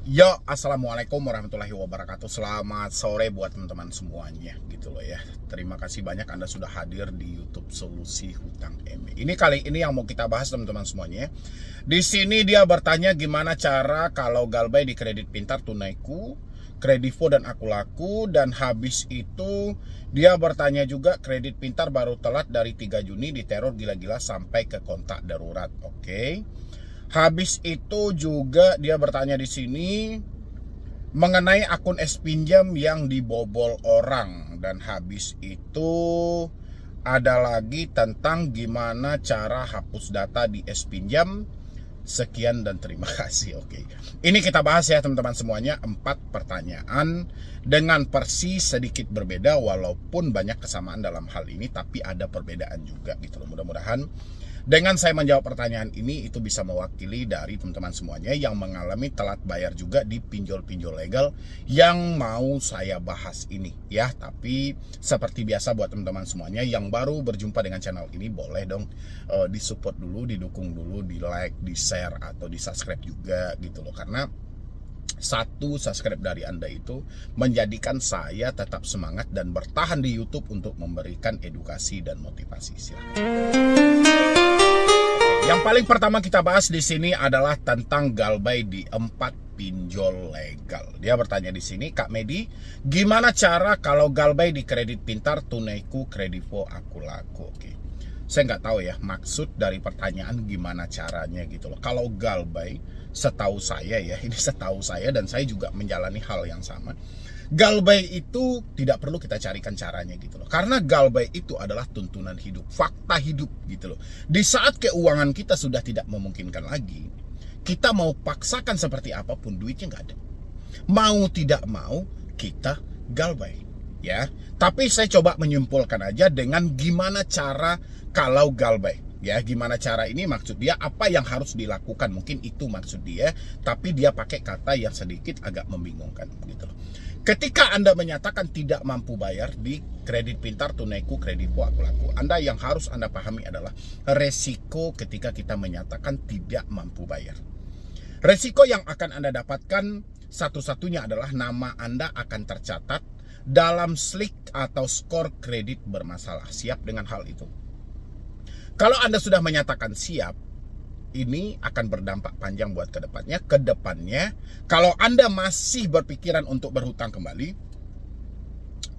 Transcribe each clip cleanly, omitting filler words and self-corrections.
Yo, assalamualaikum warahmatullahi wabarakatuh. Selamat sore buat teman-teman semuanya, gitu loh ya. Terima kasih banyak Anda sudah hadir di YouTube Solusi Hutang MB. Ini kali ini yang mau kita bahas teman-teman semuanya. Di sini dia bertanya gimana cara kalau Galbay di Kredit Pintar Tunaiku, Kredivo dan Aku Laku, dan habis itu dia bertanya juga Kredit Pintar baru telat dari 3 Juni diteror gila-gila sampai ke kontak darurat. Oke. Habis itu juga dia bertanya di sini mengenai akun S-Pinjam yang dibobol orang, dan habis itu ada lagi tentang gimana cara hapus data di S-Pinjam. Sekian dan terima kasih. Oke. Ini kita bahas ya teman-teman semuanya, 4 pertanyaan dengan versi sedikit berbeda walaupun banyak kesamaan dalam hal ini, tapi ada perbedaan juga gitu loh. Mudah-mudahan dengan saya menjawab pertanyaan ini itu bisa mewakili dari teman-teman semuanya yang mengalami telat bayar juga di pinjol-pinjol legal yang mau saya bahas ini ya. Tapi seperti biasa buat teman-teman semuanya yang baru berjumpa dengan channel ini, boleh dong disupport dulu, didukung dulu, di like, di share atau di subscribe juga gitu loh. Karena satu subscribe dari Anda itu menjadikan saya tetap semangat dan bertahan di YouTube untuk memberikan edukasi dan motivasi. Silahkan. Yang paling pertama kita bahas di sini adalah tentang Galbay di 4 pinjol legal. Dia bertanya di sini, Kak Medi, gimana cara kalau Galbay di Kredit Pintar, Tunaiku, Kredivo, Aku Laku? Oke. Saya nggak tahu ya maksud dari pertanyaan gimana caranya gitu loh. Kalau Galbay, setahu saya ya, ini setahu saya dan saya juga menjalani hal yang sama. Galbay itu tidak perlu kita carikan caranya gitu loh. Karena Galbay itu adalah tuntunan hidup, fakta hidup gitu loh. Di saat keuangan kita sudah tidak memungkinkan lagi, kita mau paksakan seperti apapun, duitnya nggak ada. Mau tidak mau, kita Galbay ya. Tapi saya coba menyimpulkan aja dengan gimana cara kalau Galbay. Ya, gimana cara ini maksud dia, apa yang harus dilakukan, mungkin itu maksud dia, tapi dia pakai kata yang sedikit agak membingungkan gitu loh. Ketika Anda menyatakan tidak mampu bayar di Kredit Pintar, Tunaiku, Kredivo, Aku Laku, Anda yang harus Anda pahami adalah resiko ketika kita menyatakan tidak mampu bayar. Resiko yang akan Anda dapatkan satu-satunya adalah nama Anda akan tercatat dalam slik atau skor kredit bermasalah. Siap dengan hal itu? Kalau Anda sudah menyatakan siap, ini akan berdampak panjang buat kedepannya. Kedepannya, kalau Anda masih berpikiran untuk berhutang kembali,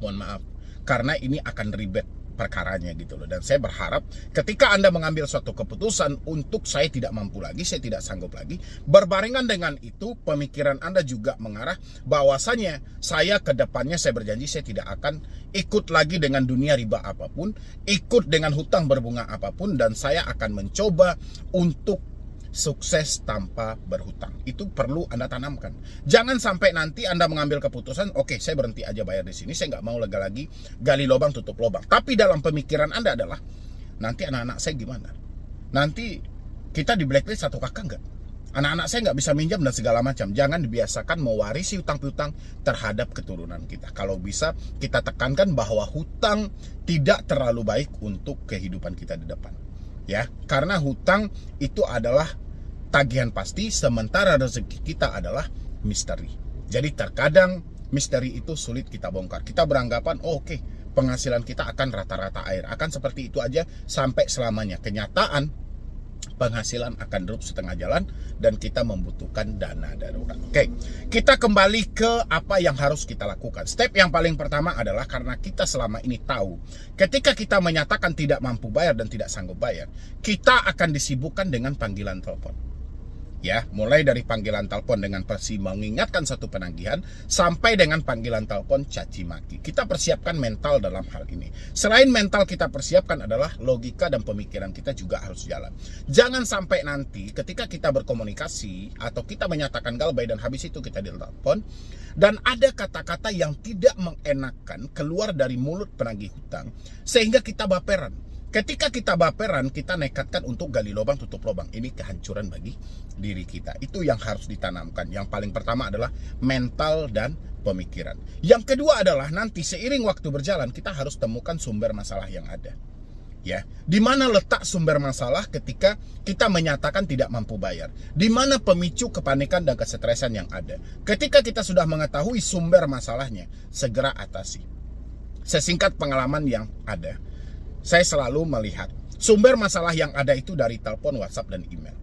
mohon maaf, karena ini akan ribet perkaranya gitu loh. Dan saya berharap ketika Anda mengambil suatu keputusan untuk saya tidak mampu lagi, saya tidak sanggup lagi, berbarengan dengan itu pemikiran Anda juga mengarah bahwasanya saya kedepannya, saya berjanji saya tidak akan ikut lagi dengan dunia riba apapun, ikut dengan hutang berbunga apapun, dan saya akan mencoba untuk sukses tanpa berhutang. Itu perlu Anda tanamkan. Jangan sampai nanti Anda mengambil keputusan, oke, saya berhenti aja bayar di sini, saya nggak mau lagi gali lubang tutup lubang. Tapi dalam pemikiran Anda adalah, nanti anak-anak saya gimana? Nanti kita di blacklist satu kakak nggak? Anak-anak saya nggak bisa minjam dan segala macam. Jangan dibiasakan mewarisi hutang piutang terhadap keturunan kita. Kalau bisa kita tekankan bahwa hutang tidak terlalu baik untuk kehidupan kita di depan. Ya, karena hutang itu adalah tagihan pasti, sementara rezeki kita adalah misteri. Jadi terkadang misteri itu sulit kita bongkar. Kita beranggapan, oh, oke, penghasilan kita akan rata-rata air, akan seperti itu aja sampai selamanya. Kenyataan penghasilan akan drop setengah jalan dan kita membutuhkan dana darurat. Oke, kita kembali ke apa yang harus kita lakukan. Step yang paling pertama adalah karena kita selama ini tahu ketika kita menyatakan tidak mampu bayar dan tidak sanggup bayar, kita akan disibukkan dengan panggilan telepon. Ya, mulai dari panggilan telepon dengan versi mengingatkan satu penagihan sampai dengan panggilan telepon caci maki. Kita persiapkan mental dalam hal ini. Selain mental kita persiapkan adalah logika dan pemikiran kita juga harus jalan. Jangan sampai nanti ketika kita berkomunikasi atau kita menyatakan Galbay dan habis itu kita ditelepon dan ada kata-kata yang tidak mengenakan keluar dari mulut penagih hutang sehingga kita baperan. Ketika kita baperan, kita nekatkan untuk gali lubang tutup lubang. Ini kehancuran bagi diri kita. Itu yang harus ditanamkan. Yang paling pertama adalah mental dan pemikiran. Yang kedua adalah nanti seiring waktu berjalan kita harus temukan sumber masalah yang ada. Ya, di mana letak sumber masalah ketika kita menyatakan tidak mampu bayar? Di mana pemicu kepanikan dan kesetresan yang ada? Ketika kita sudah mengetahui sumber masalahnya, segera atasi. Sesingkat pengalaman yang ada, saya selalu melihat sumber masalah yang ada itu dari telepon, WhatsApp, dan email.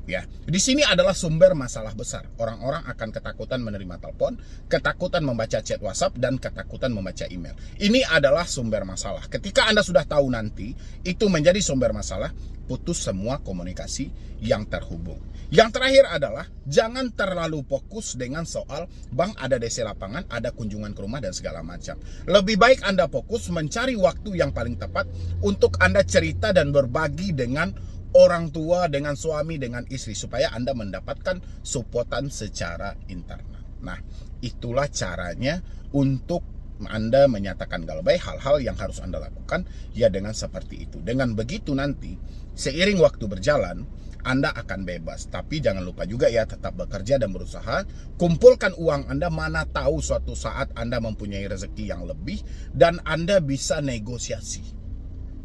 Ya, di sini adalah sumber masalah besar. Orang-orang akan ketakutan menerima telepon, ketakutan membaca chat WhatsApp, dan ketakutan membaca email. Ini adalah sumber masalah. Ketika Anda sudah tahu nanti itu menjadi sumber masalah, putus semua komunikasi yang terhubung. Yang terakhir adalah jangan terlalu fokus dengan soal bang ada DC lapangan, ada kunjungan ke rumah dan segala macam. Lebih baik Anda fokus mencari waktu yang paling tepat untuk Anda cerita dan berbagi dengan orang tua, dengan suami, dengan istri, supaya Anda mendapatkan supportan secara internal. Nah, itulah caranya untuk Anda menyatakan galbay. Hal-hal yang harus Anda lakukan ya dengan seperti itu. Dengan begitu nanti seiring waktu berjalan Anda akan bebas. Tapi jangan lupa juga ya, tetap bekerja dan berusaha. Kumpulkan uang Anda, mana tahu suatu saat Anda mempunyai rezeki yang lebih dan Anda bisa negosiasi.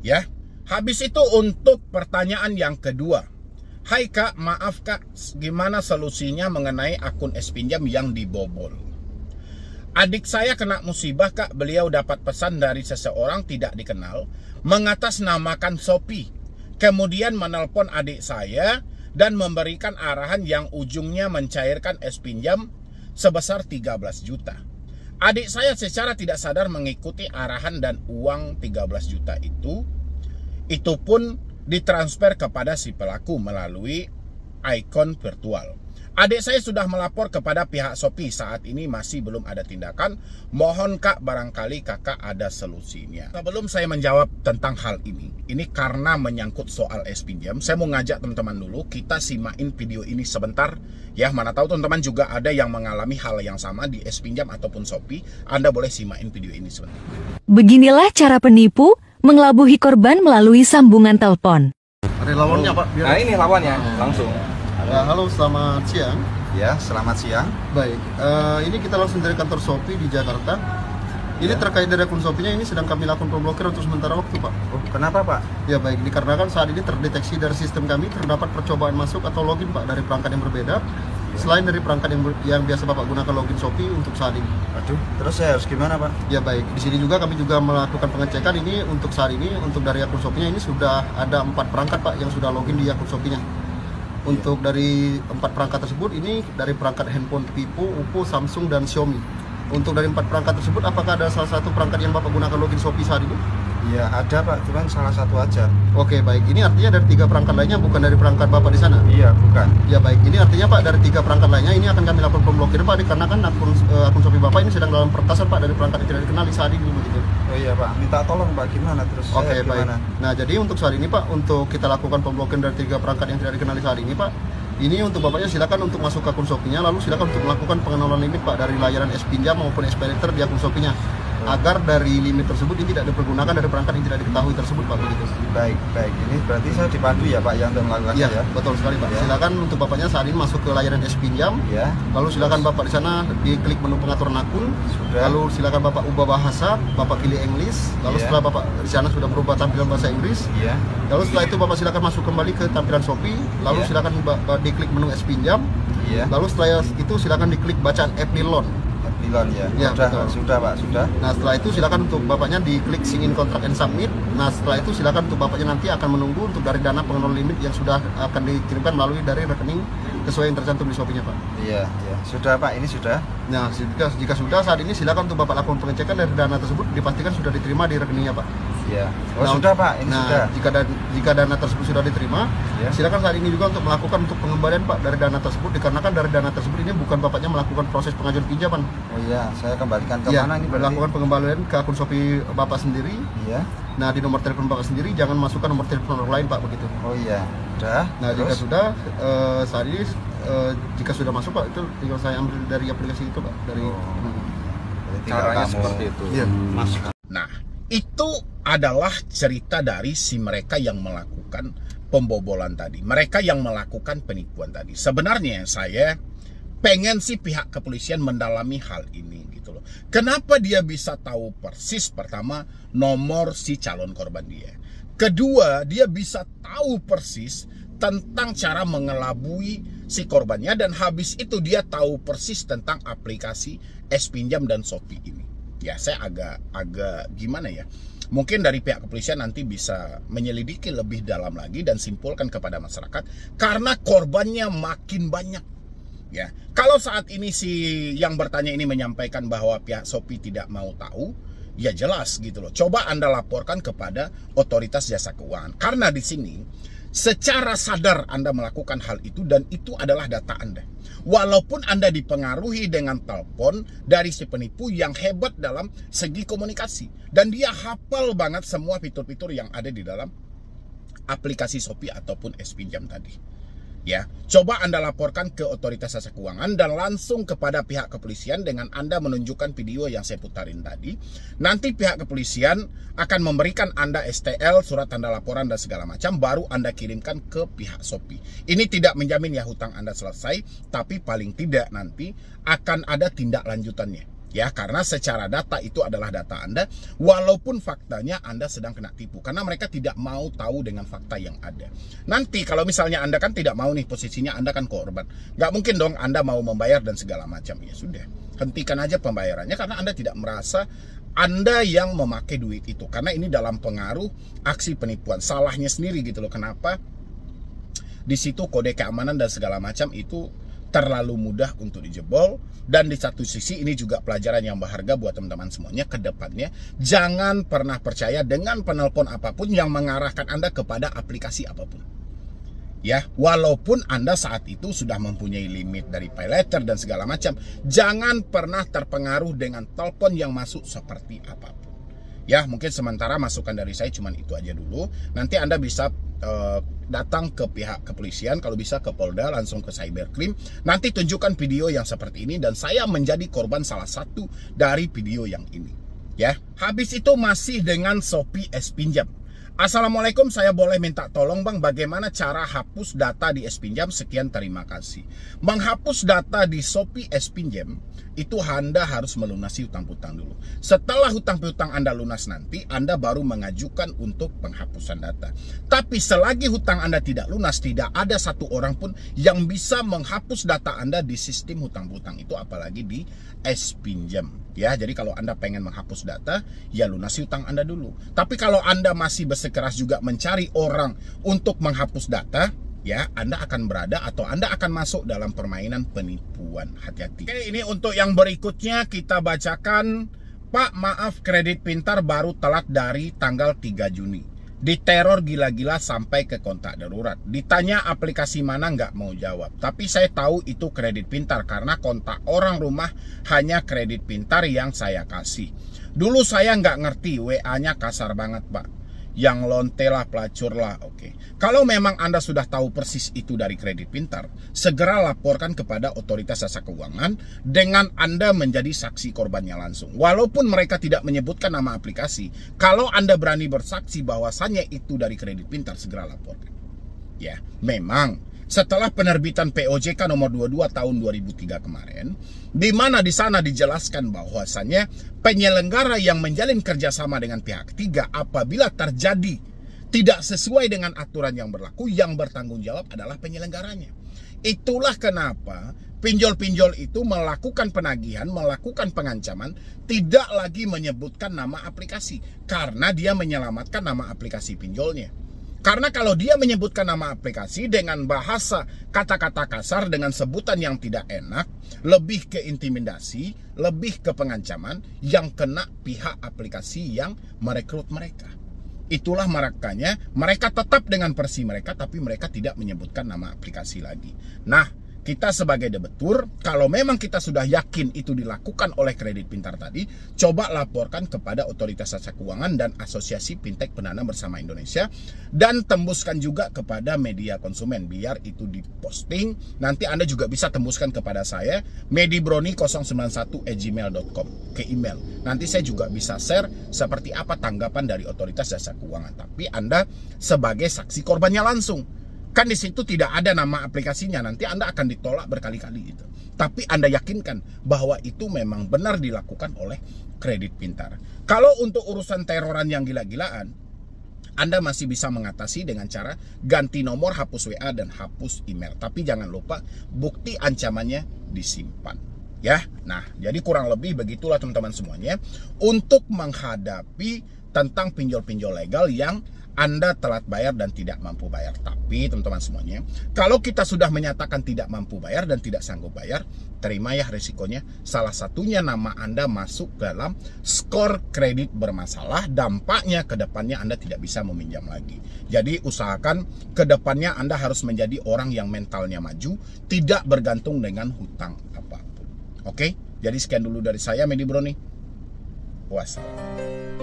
Ya. Habis itu untuk pertanyaan yang kedua. Hai Kak, maaf Kak, gimana solusinya mengenai akun S-Pinjam yang dibobol? Adik saya kena musibah Kak, beliau dapat pesan dari seseorang tidak dikenal mengatasnamakan Shopee. Kemudian menelpon adik saya dan memberikan arahan yang ujungnya mencairkan S-Pinjam sebesar 13 juta. Adik saya secara tidak sadar mengikuti arahan dan uang 13 juta itu pun ditransfer kepada si pelaku melalui ikon virtual. Adik saya sudah melapor kepada pihak Shopee, saat ini masih belum ada tindakan. Mohon Kak, barangkali Kakak ada solusinya. Sebelum saya menjawab tentang hal ini karena menyangkut soal S-Pinjam, saya mau ngajak teman-teman dulu, kita simain video ini sebentar. Ya, mana tahu teman-teman juga ada yang mengalami hal yang sama di S-Pinjam ataupun Shopee. Anda boleh simain video ini sebentar. Beginilah cara penipu mengelabuhi korban melalui sambungan telepon. Ada lawannya Pak? Nah ini lawannya, langsung. Halo, selamat siang. Ya, selamat siang. Baik, ini kita langsung dari kantor Shopee di Jakarta. Ini terkait dari akun Shopee-nya, ini sedang kami lakukan pemblokir untuk sementara waktu Pak. Oh, kenapa Pak? Ya baik, dikarenakan saat ini terdeteksi dari sistem kami terdapat percobaan masuk atau login Pak dari perangkat yang berbeda. Selain dari perangkat yang biasa Bapak gunakan login Shopee untuk saat ini. Aduh, terus saya harus gimana Pak? Ya baik, di sini juga kami juga melakukan pengecekan ini untuk saat ini, untuk dari akun Shopee-nya ini sudah ada 4 perangkat Pak yang sudah login di akun Shopee-nya. Untuk dari 4 perangkat tersebut, ini dari perangkat handphone Vivo, Oppo, Samsung, dan Xiaomi. Untuk dari 4 perangkat tersebut, apakah ada salah satu perangkat yang Bapak gunakan login Shopee saat ini? Ya ada Pak, cuman salah satu aja. Oke baik, ini artinya dari 3 perangkat lainnya, bukan dari perangkat Bapak di sana? Iya, bukan. Ya baik, ini artinya Pak dari 3 perangkat lainnya ini akan kami lakukan pemblokir Pak, dikarenakan akun Shopee Bapak ini sedang dalam pertasan Pak dari perangkat yang tidak dikenali saat ini begitu. Oh iya Pak, minta tolong Pak, gimana terus? Oke saya baik. Gimana? Nah jadi untuk saat ini Pak, untuk kita lakukan pemblokiran dari 3 perangkat yang tidak dikenali saat ini Pak, ini untuk Bapaknya silakan untuk masuk ke akun Shopee-nya, lalu silakan untuk melakukan pengenalan limit Pak dari layanan S-Pinjam maupun S-Paylater di akun Shopee-nya, agar dari limit tersebut ini tidak dipergunakan dari perangkat yang tidak diketahui tersebut Pak begitu. Baik, ini berarti saya dipandu ya Pak yang untuk melakukannya Ya, ya? betul sekali Pak. Ya. Silakan untuk Bapaknya saat ini masuk ke layanan S-Pinjam. Ya. Lalu silakan Bapak di sana diklik menu pengaturan akun. Sudah. Lalu silakan Bapak ubah bahasa, Bapak pilih English. Lalu Ya. setelah Bapak di sana sudah berubah tampilan bahasa Inggris. Iya. Lalu setelah itu Bapak silakan masuk kembali ke tampilan Shopee. Lalu Ya. silakan Bapak diklik menu S-Pinjam. Iya. Lalu setelah itu silakan diklik bacaan Apply Loan. Pilon ya. Ya, betul. Sudah Pak, sudah. Nah setelah itu silakan untuk Bapaknya diklik sign in contract and submit. Nah setelah itu silakan untuk Bapaknya nanti akan menunggu untuk dari dana pengenalan limit yang sudah akan dikirimkan melalui dari rekening sesuai yang tercantum di Shopee-nya Pak. Iya. Sudah Pak, ini sudah. Nah jika sudah saat ini silakan untuk Bapak lakukan pengecekan dari dana tersebut dipastikan sudah diterima di rekeningnya Pak. Iya. Oh Nah, sudah Pak, ini sudah. Jika dana tersebut sudah diterima, Ya. silakan saat ini juga untuk melakukan untuk pengembalian Pak dari dana tersebut, dikarenakan dari dana tersebut ini bukan Bapaknya melakukan proses pengajuan pinjaman. Oh iya, saya kembalikan ke Ya, mana ini berarti? melakukan pengembalian ke akun Shopee Bapak sendiri. Iya. Nah di nomor telepon Bapak sendiri, jangan masukkan nomor telepon orang lain Pak begitu. Oh iya, udah. Nah jika Terus? sudah saat ini jika sudah masuk Pak, itu tinggal saya ambil dari aplikasi itu Pak, dari Jadi tinggal Caranya kamu seperti itu. Iya. masuk. Nah, itu adalah cerita dari si mereka yang melakukan pembobolan tadi. Mereka yang melakukan penipuan tadi. Sebenarnya saya pengen sih pihak kepolisian mendalami hal ini gitu loh. Kenapa dia bisa tahu persis pertama nomor si calon korban dia? Kedua, dia bisa tahu persis tentang cara mengelabui si korbannya, dan habis itu dia tahu persis tentang aplikasi S-Pinjam dan Shopee ini. Ya, saya agak gimana ya? Mungkin dari pihak kepolisian nanti bisa menyelidiki lebih dalam lagi dan simpulkan kepada masyarakat, karena korbannya makin banyak. Ya, kalau saat ini si yang bertanya ini menyampaikan bahwa pihak Shopee tidak mau tahu, ya jelas gitu loh. Coba Anda laporkan kepada otoritas jasa keuangan, karena di sini secara sadar Anda melakukan hal itu dan itu adalah data Anda. Walaupun Anda dipengaruhi dengan telepon dari si penipu yang hebat dalam segi komunikasi, dan dia hafal banget semua fitur-fitur yang ada di dalam aplikasi Shopee ataupun S-Pinjam tadi. Ya, coba Anda laporkan ke otoritas jasa keuangan dan langsung kepada pihak kepolisian dengan Anda menunjukkan video yang saya putarin tadi. Nanti pihak kepolisian akan memberikan Anda STL, surat tanda laporan dan segala macam, baru Anda kirimkan ke pihak Shopee. Ini tidak menjamin ya hutang Anda selesai, tapi paling tidak nanti akan ada tindak lanjutannya. Ya, karena secara data itu adalah data Anda, walaupun faktanya Anda sedang kena tipu, karena mereka tidak mau tahu dengan fakta yang ada. Nanti kalau misalnya Anda kan tidak mau nih, posisinya Anda kan korban, nggak mungkin dong Anda mau membayar dan segala macam. Ya sudah, hentikan aja pembayarannya, karena Anda tidak merasa Anda yang memakai duit itu, karena ini dalam pengaruh aksi penipuan. Salahnya sendiri gitu loh, kenapa di situ kode keamanan dan segala macam itu terlalu mudah untuk dijebol. Dan di satu sisi ini juga pelajaran yang berharga buat teman-teman semuanya ke depannya. Jangan pernah percaya dengan penelpon apapun yang mengarahkan Anda kepada aplikasi apapun. Ya, walaupun Anda saat itu sudah mempunyai limit dari pay letter dan segala macam, jangan pernah terpengaruh dengan telepon yang masuk seperti apapun. Ya, mungkin sementara masukan dari saya cuman itu aja dulu. Nanti Anda bisa datang ke pihak kepolisian, kalau bisa ke Polda, langsung ke cybercrime. Nanti tunjukkan video yang seperti ini dan saya menjadi korban salah satu dari video yang ini. Ya, habis itu masih dengan Shopee S-Pinjam. Assalamualaikum, saya boleh minta tolong Bang, bagaimana cara hapus data di S-Pinjam? Sekian, terima kasih. Menghapus data di Shopee S-Pinjam itu Anda harus melunasi hutang piutang dulu. Setelah hutang piutang Anda lunas nanti, Anda baru mengajukan untuk penghapusan data. Tapi selagi hutang Anda tidak lunas, tidak ada satu orang pun yang bisa menghapus data Anda di sistem hutang piutang itu, apalagi di S-Pinjam. Ya, jadi kalau Anda pengen menghapus data, ya lunasi hutang Anda dulu. Tapi kalau Anda masih bersikeras juga mencari orang untuk menghapus data, ya Anda akan berada atau Anda akan masuk dalam permainan penipuan. Hati-hati. Oke, ini untuk yang berikutnya kita bacakan. Pak, maaf, kredit pintar baru telat dari tanggal 3 Juni. Diteror gila-gila sampai ke kontak darurat. Ditanya aplikasi mana, nggak mau jawab. Tapi saya tahu itu kredit pintar karena kontak orang rumah hanya kredit pintar yang saya kasih. Dulu saya nggak ngerti, WA-nya kasar banget Pak. Yang lonte lah, pelacur lah. Oke. Kalau memang Anda sudah tahu persis itu dari kredit pintar, segera laporkan kepada otoritas jasa keuangan dengan Anda menjadi saksi korbannya langsung. Walaupun mereka tidak menyebutkan nama aplikasi, kalau Anda berani bersaksi bahwasannya itu dari kredit pintar, segera laporkan. Ya, memang setelah penerbitan POJK nomor 22 tahun 2003 kemarin, di mana di sana dijelaskan bahwasannya penyelenggara yang menjalin kerjasama dengan pihak ketiga apabila terjadi tidak sesuai dengan aturan yang berlaku, yang bertanggung jawab adalah penyelenggaranya. Itulah kenapa pinjol-pinjol itu melakukan penagihan, melakukan pengancaman, tidak lagi menyebutkan nama aplikasi, karena dia menyelamatkan nama aplikasi pinjolnya. Karena kalau dia menyebutkan nama aplikasi dengan bahasa kata-kata kasar, dengan sebutan yang tidak enak, lebih ke intimidasi, lebih ke pengancaman, yang kena pihak aplikasi yang merekrut mereka. Itulah makanya mereka tetap dengan versi mereka, tapi mereka tidak menyebutkan nama aplikasi lagi. Nah, kita sebagai debitur, kalau memang kita sudah yakin itu dilakukan oleh kredit pintar tadi, coba laporkan kepada otoritas jasa keuangan dan Asosiasi Fintech Pendanaan Bersama Indonesia, dan tembuskan juga kepada media konsumen biar itu diposting. Nanti Anda juga bisa tembuskan kepada saya, medibroni091@gmail.com, ke email. Nanti saya juga bisa share seperti apa tanggapan dari otoritas jasa keuangan. Tapi Anda sebagai saksi korbannya langsung. Kan di situ tidak ada nama aplikasinya, nanti Anda akan ditolak berkali-kali gitu. Tapi Anda yakinkan bahwa itu memang benar dilakukan oleh kredit pintar. Kalau untuk urusan teroran yang gila-gilaan, Anda masih bisa mengatasi dengan cara ganti nomor, hapus WA, dan hapus email. Tapi jangan lupa bukti ancamannya disimpan. Ya, nah jadi kurang lebih begitulah teman-teman semuanya untuk menghadapi tentang pinjol-pinjol legal yang Anda telat bayar dan tidak mampu bayar. Tapi teman-teman semuanya, kalau kita sudah menyatakan tidak mampu bayar dan tidak sanggup bayar, terima ya risikonya. Salah satunya nama Anda masuk dalam skor kredit bermasalah. Dampaknya ke depannya Anda tidak bisa meminjam lagi. Jadi usahakan ke depannya Anda harus menjadi orang yang mentalnya maju, tidak bergantung dengan hutang apapun. Oke, jadi sekian dulu dari saya, Medi Bro nih. Wassalam.